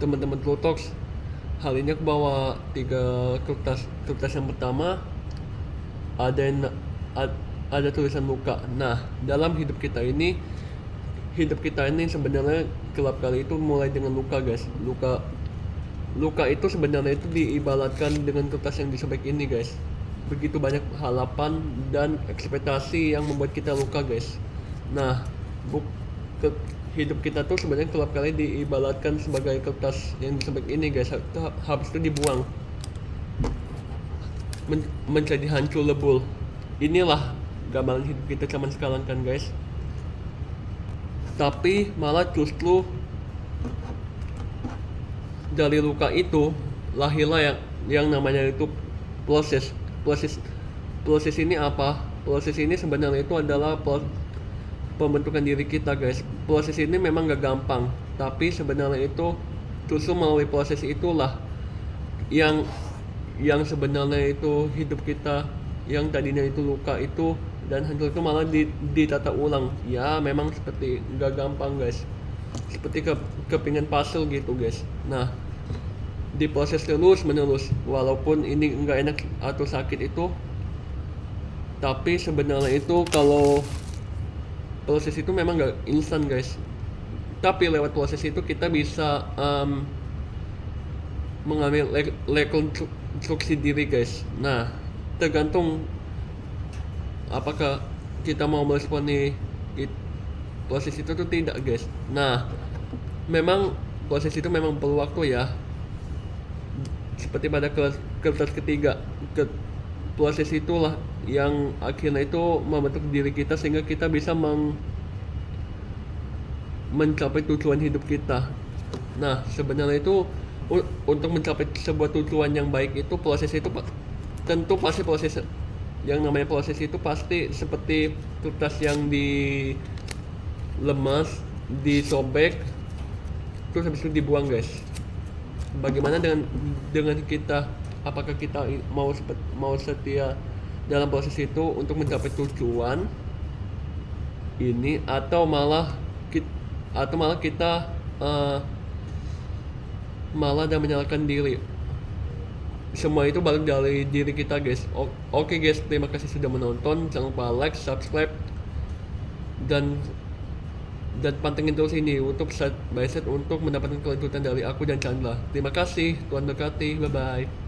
teman-teman Plutox. Hal ini aku bawa 3 kertas. Kertas yang pertama ada yang, ada tulisan luka. Nah, dalam hidup kita ini sebenarnya gelap kali itu mulai dengan luka, guys. Luka itu sebenarnya itu diibaratkan dengan kertas yang disobek ini, guys. Begitu banyak harapan dan ekspektasi yang membuat kita luka, guys. Nah, buk, ke, hidup kita tuh sebenarnya kerap kali diibaratkan sebagai kertas yang disobek ini, guys. Habis itu dibuang, menjadi hancur lebur. Inilah gambaran hidup kita zaman sekarang kan, guys. Tapi malah justru dari luka itu lahirlah yang namanya itu proses. Proses ini apa? Proses ini sebenarnya itu adalah pembentukan diri kita, guys. Proses ini memang gak gampang, tapi sebenarnya itu justru melalui proses itulah yang sebenarnya itu hidup kita yang tadinya itu luka itu dan hancur itu malah ditata ulang. Ya memang seperti gak gampang, guys, seperti kepingan puzzle gitu, guys. Nah, diproses terus menerus walaupun ini nggak enak atau sakit itu, tapi sebenarnya itu kalau proses itu memang nggak instan, guys. Tapi lewat proses itu kita bisa mengambil rekonstruksi diri, guys. Nah, tergantung apakah kita mau meresponi proses itu tuh tidak, guys. Nah, memang proses itu memang perlu waktu ya, seperti pada kertas ketiga. Proses itulah yang akhirnya itu membentuk diri kita sehingga kita bisa mencapai tujuan hidup kita. Nah, sebenarnya itu untuk mencapai sebuah tujuan yang baik itu proses itu tentu pasti proses yang namanya proses itu pasti seperti kertas yang dilemas, disobek, terus habis itu dibuang, guys. Bagaimana dengan kita? Apakah kita mau setia dalam proses itu untuk mencapai tujuan ini atau malah kita malah dan menyalahkan diri? Semua itu balik dari diri kita, guys. Oke, guys, terima kasih sudah menonton. Jangan lupa like, subscribe, dan pantengin terus ini untuk set by set untuk mendapatkan kelanjutan dari aku dan Chandra. Terima kasih, Tuhan berkati, bye bye.